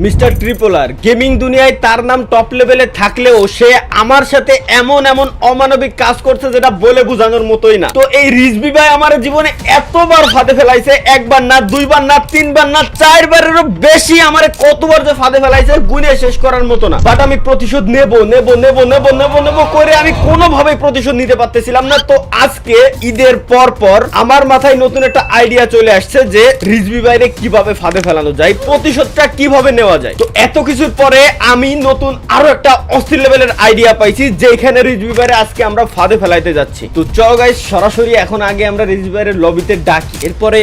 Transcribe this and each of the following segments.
Mister Tripler gaming দুনিয়ায় তার নাম টপ লেভেলে থাকলেও সে আমার সাথে এমন এমন অমানবিক কাজ করছে যেটা বলে বোঝানোর মতোই না। তো এই রিজবি ভাই আমার জীবনে এতবার ফাঁদে ফেলাইছে, একবার না, দুইবার না, তিনবার না, চারবারেরও বেশি আমারে কতবার যে ফাঁদে ফেলাইছে গুনে শেষ করার মতো না। বাট আমি প্রতিশোধ নেব নেব নেব নেব নেব নেব করে আমি কোনোভাবেই প্রতিশোধ নিতে পারতেছিলাম না। তো আজকে ঈদের পর পর আমার মাথায় নতুন একটা আইডিয়া চলে আসছে যে রিজবি ভাইরে কিভাবে ফাঁদে ফেলানো যায়, প্রতিশোধটা কিভাবে নেওয়া যায়। তো এত কিছুর পরে আমি নতুন আরো একটা অস্থির লেভেলের আইডিয়া পাইছি যেখানে রিজবি ভাইরে আজকে আমরা ফাঁদে ফেলাইতে যাচ্ছি। তো চলো গাইস সরাসরি এখন আগে আমরা রিজবি ভাইয়ের লবিতে ডাকি, এরপরে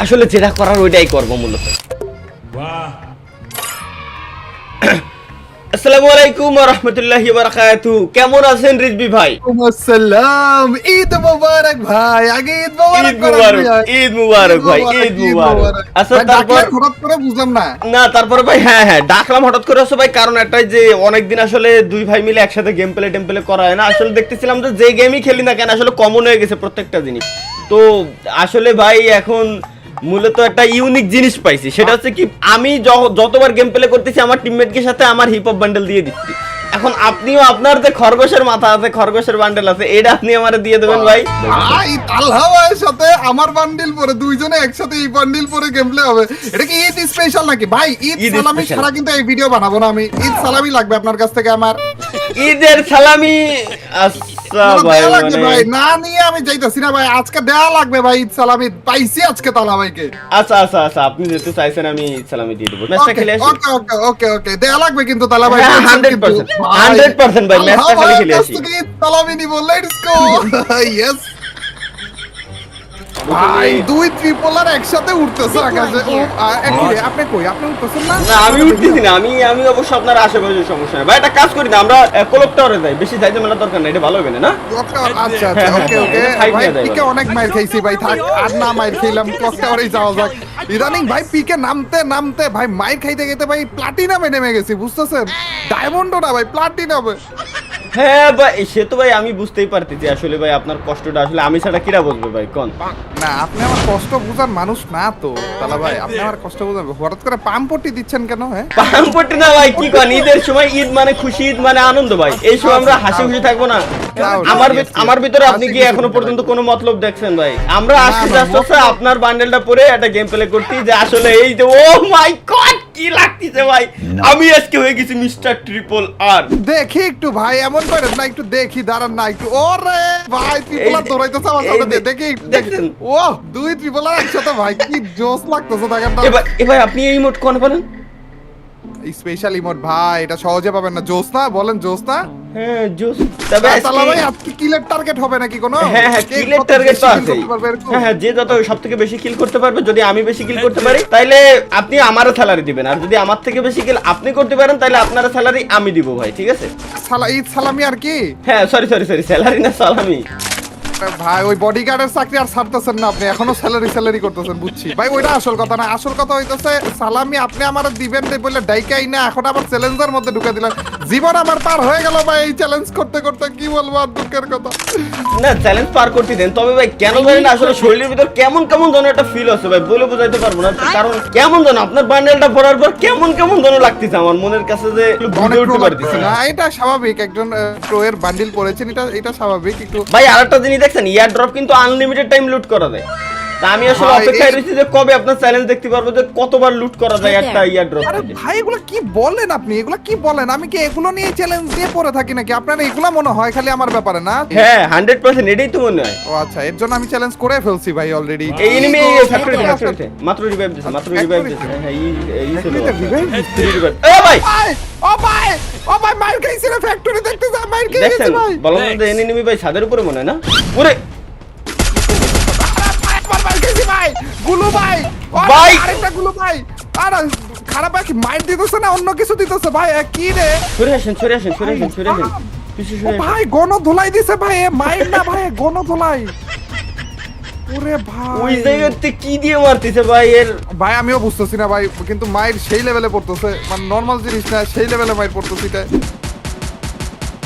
আসলে যেটা করার ওইটাই করবো মূলত। আসসালামু আলাইকুম ওয়া রাহমাতুল্লাহি ওয়া বারাকাতুহু। কেমন আছেন রিজবি ভাই? আসসালাম, ঈদ মোবারক ভাই। আগে ঈদ মোবারক, ঈদ মোবারক ভাই, ঈদ মোবারক। আচ্ছা তারপর হঠাৎ করে বুঝলাম না তারপরে ভাই হ্যাঁ ডাকলাম হঠাৎ করে আসো ভাই, কারণ একটাই যে অনেকদিন আসলে দুই ভাই মিলে একসাথে গেম প্লে করা হয় না। আসলে দেখতেছিলাম যে গেমই খেলি না কেন আসলে কমন হয়ে গেছে প্রত্যেকটা জিনিস। তো আসলে ভাই এখন মূলত একটা ইউনিক জিনিস পাইছি, সেটা হচ্ছে কি আমি যতবার গেম প্লে করতেছি আমার টিমমেটকে সাথে আমার হিপ হপ বান্ডেল দিয়ে দিচ্ছি। এখন আপনিও আপনার যে খরগোশের মাথা আছে, খরগোশের বান্ডেল আছে, এটা আপনি আমারে দিয়ে দেবেন ভাই। ভাই তালহা ভাইয়ের সাথে আমার বান্ডিল পরে দুইজনে একসাথে এই বান্ডিল পরে গেম প্লে হবে। এটা কি ঈদ স্পেশাল নাকি ভাই? ঈদ সালামি ছাড়া কিন্তু এই ভিডিও বানাবো না আমি। ঈদ সালামি লাগবে আপনার কাছ থেকে আমার। ঈদের সালামি আচ্ছা ভাই, ভাই না নিয়ে আমি যাইতাছি না ভাই, আজকে দেয়া লাগবে ভাই। ঈদ সালামি পাইছি আজকে তালা ভাইকে। আচ্ছা আচ্ছা আচ্ছা, আপনি যেহেতু চাইছেন আমি ঈদ সালামি দিয়ে দেবো। ম্যাচটা খেলে আসি। ওকে ওকে ওকে ওকে, দেয়া লাগবে কিন্তু তালা ভাই। 100% ভাই, ম্যাচটা খালি খেলে আসি। ঈদ সালামি নিব, লেটস গো। ইয়েস ভাই, দুই ট্রিপলার একসাথে উঠতেছে আকাশে। আপনি কই? আপনি উঠতেছেন না? না আমি উঠতেছি না, আমি অবশ্য আপনার আশেপাশে সমস্যা নেই ভাই। একটা কাজ করি না, আমরা ক্লক টাওয়ারে যাই, বেশি যাইতে মেলা দরকার নাই, এটা ভালো হবে না। আচ্ছা আচ্ছা, ওকে ওকে ভাই। পিকে অনেক মাইর খাইছি ভাই, থাক আর না মাইর খাইলাম, ক্লক টাওয়ারেই যাওয়া যাক। ইদানিং ভাই পিকে নামতে নামতে ভাই মাইর খাইতে খাইতে ভাই প্লাটিনামে নেমে গেছি, বুঝতেছেন? ডায়মন্ডও না ভাই, প্লাটিনামে। হ্যাঁ ভাই সে তো ভাই আমি বুঝতেই পারতেছি আসলে ভাই আপনার কষ্টটা আসলে আমি ছাড়া কিরা বুঝবে ভাই কোন। না আপনি আমার কষ্ট বুঝার মানুষ না তো তালা ভাই, আপনি আমার কষ্ট বুঝার। হঠাৎ করে পাম্পটি দিচ্ছেন কেন? হ্যাঁ পাম্পটি না ভাই, কি কোন ঈদের সময় ঈদ মানে খুশি, ঈদ মানে আনন্দ ভাই। এই সময় আমরা হাসি খুশি থাকবো না? আমার ভিতরে আপনি কি এখনো পর্যন্ত কোনো মতলব দেখছেন ভাই? আমরা আসতে আসতে আপনার বান্ডেলটা পরে একটা গেম প্লে করতে যে আসলে এই যে ও মাই গড কি লাগতেছে ভাই, আমি আজকে হয়ে গেছি মিস্টার ট্রিপল আর। দেখি একটু ভাই, এমন করেন না, একটু দেখি, দাঁড়ান না একটু। ওরে ভাই ট্রিপলার দৌড়াইতেছে আমার সাথে, দেখি দেখেন। ও দুই ট্রিপলার একসাথে ভাই, কি জোস লাগতেছে দেখেন না। এবার আপনি এই মোড কোন বলেন? স্পেশাল ইমোট ভাই, এটা সহজে পাবেন না। জোস না বলেন, জোস না? হ্যাঁ জোস। তবে তালা ভাই আজকে কিলের টার্গেট হবে নাকি কোনো? হ্যাঁ কিলের টার্গেট তো আছে। হ্যাঁ যে যত সবথেকে বেশি কিল করতে পারবে, যদি আমি বেশি কিল করতে পারি তাহলে আপনি আমারও স্যালারি দিবেন, আর যদি আমার থেকে বেশি কিল আপনি করতে পারেন তাহলে আপনার স্যালারি আমি দিব ভাই, ঠিক আছে? ঈদ সালামি আর কি? হ্যাঁ সরি স্যালারি না সালামি। ভাই ওই বডিগার্ডের চাকরি আর ছাড়তেছেন না আপনি, এখনো স্যালারি করতেছেন, বুঝছি ভাই। ওইটা আসল কথা না, আসল কথা হইতেছে সালামি আপনি আমার দিবেন বলে ডাইকাই না, এখন আবার চ্যালেঞ্জের মধ্যে ঢুকে দিলেন। জীবন আমার পার হয়ে গেল ভাই এই চ্যালেঞ্জ করতে করতে, কি বলবো আর দুঃখের কথা। না চ্যালেঞ্জ পার করতে দেন, তবে ভাই কেন জানি না আসলে শরীরের ভিতর কেমন যেন একটা ফিল আছে ভাই, বলে বোঝাইতে পারবো না। কারণ কেমন যেন আপনার বান্ডেলটা পরার পর কেমন যেন লাগতেছে আমার মনের কাছে, যে বুঝে উঠতে পারতেছি না। এটা স্বাভাবিক, একজন প্রো এর বান্ডেল পরেছেন, এটা স্বাভাবিক একটু। ভাই আরেকটা জিনিস দেখছেন, ইয়ার ড্রপ কিন্তু আনলিমিটেড টাইম লুট করা যায়। তা আমি আসলে অপেক্ষায় রয়েছি যে কবে আপনার চ্যালেঞ্জ দেখতে পারবো যে কতবার লুট করা যায় একটা ইয়ার ড্রপ। আরে ভাই এগুলা কি বলেন আপনি? এগুলা কি বলেন? আমি কি এগুলো নিয়ে চ্যালেঞ্জ দিয়ে পড়ে থাকি নাকি? আপনার এগুলা মনে হয় খালি আমার ব্যাপারে না? হ্যাঁ 100% এটাই তো মনে হয়। ও আচ্ছা, এর জন্য আমি চ্যালেঞ্জ করে ফেলছি ভাই অলরেডি। এই এনিমি ফ্যাক্টরিতে মাত্র রিভাইভ দিছে। হ্যাঁ এই ছিল রিভাইভ। ও ভাই মাইর খাইছে রে, ফ্যাক্টরি দেখতে যা, মাইর খাইছে ভাই। বললাম না যে এনিমি ভাই ছাদের উপরে মনে হয় না? ওরে ভাই গুলু ভাই, ভাই আরেকটা গুলু ভাই। আর খারাপ ভাই মাইর দিতেছে না অন্য কিছু দিতেছে ভাই? কি রে? সরে আসেন পিছে সরে। ভাই গণ ধুলাই দিছে ভাই, মাইর না ভাই, গণ ধুলাই। ওরে ভাই ওই জায়গাতে কি দিয়ে মারতেছে ভাই এর? ভাই আমিও বুঝতেছি না ভাই, কিন্তু মাইর সেই লেভেলে পড়তেছে, মানে নরমাল জিনিস না, সেই লেভেলে মাইর পড়তেছে। এটা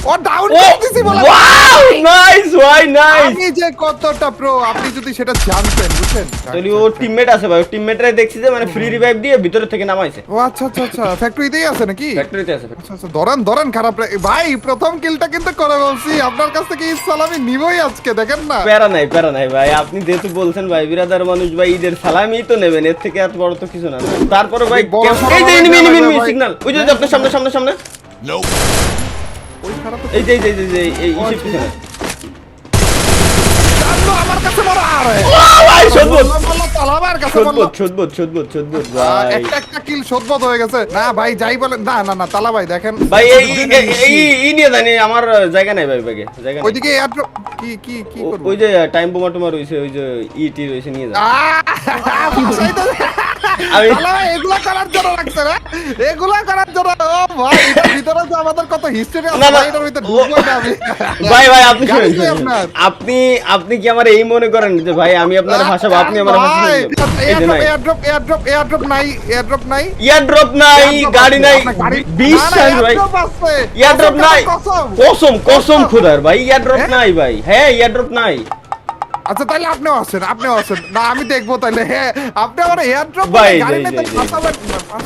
ও ডাউন ও করে দিছি বলে ওয়াও নাইস ভাই নাইস। আমি যে কতটা প্রো আপনি যদি সেটা জানতেন বুঝছেন। তাহলে ও টিমমেট আছে ভাই, টিমমেটরাই দেখছি যে মানে ফ্রি রিভাইভ দিয়ে ভিতরে থেকে নামাইছে। ও আচ্ছা আচ্ছা আচ্ছা ফ্যাক্টরিতেই আছে নাকি? ফ্যাক্টরিতে আছে। আচ্ছা আচ্ছা ধরেন খারাপ ভাই প্রথম কিলটা কিন্তু করে বলছি আপনার কাছ থেকে সালামি নিবই আজকে দেখেন না। প্যারা নাই ভাই, আপনি যেহেতু বলছেন ভাই বিরাদার মানুষ ভাই ঈদের সালামি তো নেবেন, এর থেকে এত বড় তো কিছু না। তারপরে ভাই বড় সড়ো এই যে ভাই, এনিমি ভাই। সিগন্যাল, ওই যে আপনার সামনে ওই খারাপ এই যে এই ইসের পিছনে। জানলো আমার কাছে বড় আরে ও ভাই সদবত বললো তালাবার কাছে বললো সদবত ভাই। একটা কিল শোধবোধ হয়ে গেছে না ভাই যাই বলেন না তালা ভাই দেখেন ভাই এই নিয়ে জানি আমার জায়গা নাই ভাই ব্যাগে, জায়গা নাই। ওইদিকে এয়ারড্রপ কি করব ওই যে টাইম বোমা টোমা রইছে, ওই যে ইটি রইছে নিয়ে যা। আমি তালা ভাই এগুলা করার জন্য রাখছে না এগুলা করার জন্য ও ভাই এটার ভিতরে যে আমাদের কত হিস্টরি আছে না, ভাই এটার ভিতরে ঢুকবো না আমি ভাই আপনি গাড়ি শুনেন, কই আপনার? আপনি কি আমার এই মনে করেন যে ভাই আমি আপনার ভাষাবো, আপনি আমার ভাষা এয়ারড্রপ নাই ইয়ারড্রপ নাই, গাড়ি নাই, বিশ্বাস ভাই ইয়ারড্রপ নাই, কসম খোদার ভাই ইয়ারড্রপ নাই ভাই, হ্যাঁ ইয়ারড্রপ নাই। আচ্ছা তাহলে আপনিও আছেন না আমি দেখবো তাহলে হ্যাঁ আপনি আমার এয়ারড্রপ ভাই, গাড়ি এই যে, নিতে এই যে, ফাসাবেন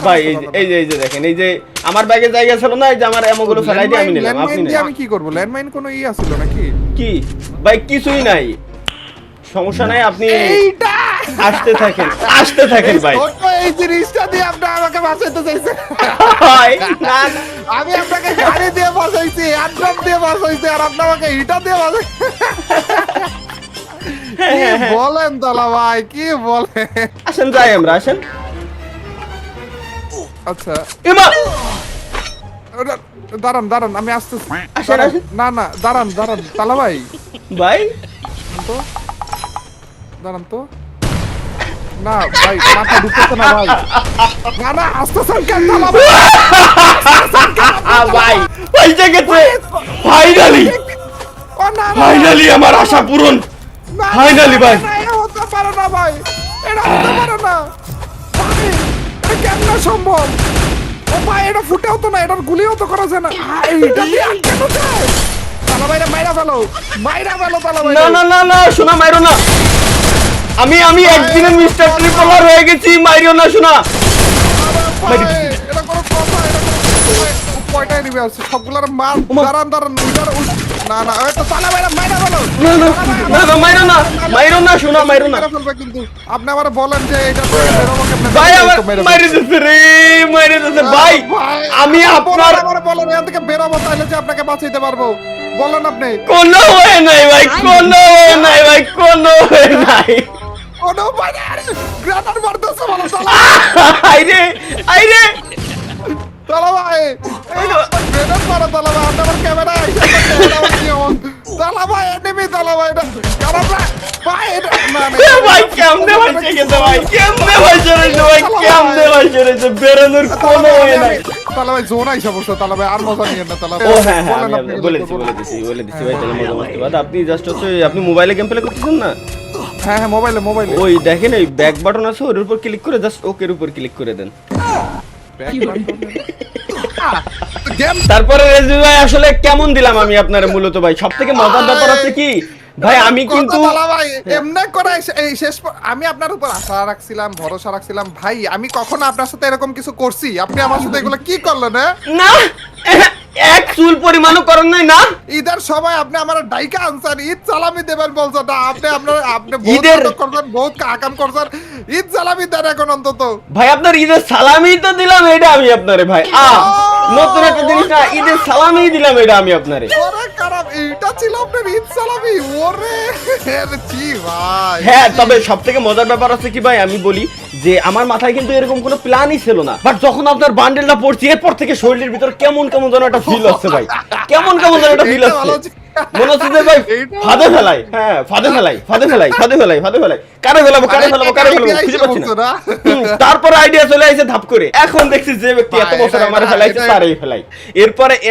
ভাই এই যে দেখেন, এই যে আমার ব্যাগে জায়গা ছিল না, এই যে আমার এমোগুলো ফেলাই দিয়ে আমি নিলাম, আপনি নেন। আমি কি করব ল্যান্ডমাইন কোনো ছিল নাকি কি ভাই কিছুই নাই, সমস্যা নাই, আপনি এইটা আসতে থাকেন ভাই। ছোট্ট এই জিনিসটা দিয়ে আপনি আমাকে বাঁচাইতে চাইছেন ভাই, না, আমি আপনাকে গাড়ি দিয়ে বাঁচাইছি এয়ারড্রপ দিয়ে বাঁচাইছি আর আপনি আমাকে হিটার দিয়ে বাঁচাইছেন কি বলেন দালা ভাই কি বলেন আসেন যাই আমরা, আসেন। আচ্ছা এমা দাঁড়ান আমি আসতেছি আসেন, আসেন। না দাঁড়ান তালা ভাই ভাই তো দাঁড়ান তো না ভাই মাথা ঢুকতেছে না ভাই না আসতেছেন কেন তালা ভাই ভাই পাইতে গেছে ফাইনালি, ও না আমার আশা পূরণ না, ফাইনালি ভাই। না, এটা হতে পারে না ভাই এটা হতে পারে না ভাই, এটা কেমনে সম্ভব ও ভাই এটা ফুটেও তো না এটার গুলিও তো করা যায় না এইটা দিয়ে কেন যায় তালা ভাইরা মাইরা ফেলো তালা ভাই না শোনা মাইরো না, আমি একদিনের মিস্টার ট্রিপলার হয়ে গেছি, মাইরো না শোনা। এটা কোনো কথা এটা কয়টা নিবে আছে সবগুলার মার দাঁড়ান না এটা তালা ভাইরা মাইরা ফেলো না মাইরো না শোনা, মাইরো না মেরে ফেলবে কিন্তু আপনি আমারে বলেন যে এটা বেরোবো কেমনে ভাই, আমার মাইরে দিছে ভাই। আমি আপনার আমারে বলেন এখান থেকে বেরোবো তাহলে যে আপনাকে বাঁচাইতে পারবো বলেন আপনি কোনো হয়ে নাই ভাই, কোনো হয়ে নাই। কোনো উপায় নেই আরে গ্রেনার মারতেছে বলো আইরে তালা ভাই এই গ্রেনার মারা তালা ভাই আপনি আমার ক্যামেরা তালা ভাই এনিমি তালা ভাই এটা খারাপ ভাই এটা ভাই কেমনে ভাইছে গেছে ভাই, বেরোনোর কোনো হয়ে নাই। তালা ভাই জোন আইসা বসে তালা ভাই আর মজা নিয়ে না তালা ও হ্যাঁ আমি বলে দিছি ভাই, তাহলে মজা মারতে বাদ। আপনি জাস্ট হচ্ছে আপনি মোবাইলে গেম প্লে করতেছেন না, হ্যাঁ মোবাইলে ওই দেখেন ওই ব্যাক বাটন আছে, ওর উপর ক্লিক করে জাস্ট ওকের উপর ক্লিক করে দেন। তারপরে রেজবি ভাই আসলে কেমন দিলাম আমি আপনার মূলত ভাই, সবথেকে মজার ব্যাপার হচ্ছে কি ভাই আমি কিন্তু এমনি করে এই শেষ আমি আপনার উপর আশা রাখছিলাম ভরসা রাখছিলাম ভাই আমি কখনো আপনার সাথে এরকম কিছু করছি আপনি আমার সাথে এগুলো কি করলেন না এক চুল পরিমাণও করেন নাই না। ঈদের সময় আপনি আমার ডাইকা আনসার ঈদ সালামি দেবেন বলছো না আপনি ঈদের করবেন বহুত কাকাম করছেন ঈদ সালামি দেন এখন অন্তত ভাই আপনার ঈদের সালামি তো দিলাম এটা আমি আপনারে ভাই নতুন একটা জিনিস না, ঈদের সালামি দিলাম এটা আমি আপনারে। ওরে খারাপ এইটা ছিল আপনার ঈদ সালামি ওরে জি ভাই হ্যাঁ তবে সবথেকে মজার ব্যাপার আছে কি ভাই আমি বলি যে আমার মাথায় কিন্তু এরকম কোনো প্ল্যানই ছিল না, বাট যখন আপনার বান্ডেলটা পড়ছি এরপর থেকে শরীরের ভিতর কেমন যেন একটা ফিল হচ্ছে ভাই, কেমন যেন একটা ফিল হচ্ছে, মনে হচ্ছে যে ভাই ফাঁদে ফেলাই, হ্যাঁ ফাঁদে ফেলাই কারে ফেলাবো খুঁজে পাচ্ছি না। তারপরে আইডিয়া চলে আসে ধাপ করে, এখন দেখছি যে ব্যক্তি এত বছর আমার ফেলাইছে তারই ফেলাই।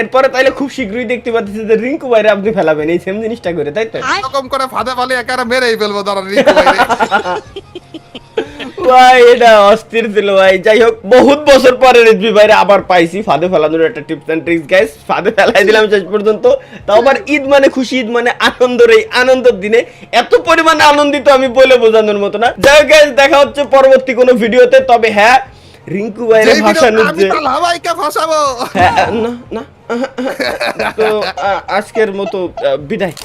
এরপরে তাইলে খুব শীঘ্রই দেখতে পাচ্ছি যে রিঙ্কু বাইরে আপনি ফেলাবেন এই সেম জিনিসটা করে, তাই তো এরকম করে ফাঁদে ফালে একারে মেরেই ফেলবো দাঁড়ান রিঙ্কু ভাই ভাই এটা অস্থির ছিল ভাই। যাই হোক, বহুত বছর পরে রিজভি ভাইরে আবার পাইছি ফাঁদে ফেলানোর একটা টিপস এন্ড ট্রিক্স গাইস। ফাঁদে ফেলাই দিলাম শেষ পর্যন্ত। তাও আবার ঈদ মানে খুশি, ঈদ মানে আনন্দের, এই আনন্দের দিনে এত পরিমাণে আনন্দিত আমি বলে বোঝানোর মতো না। যাই হোক গাইস, দেখা হচ্ছে পরবর্তী কোনো ভিডিওতে। তবে হ্যাঁ, রিঙ্কু ভাইরে ভাষানোর আমি যে তালা ভাইকে ফাঁসাবো। হ্যাঁ, না না তো আজকের মতো বিদায়।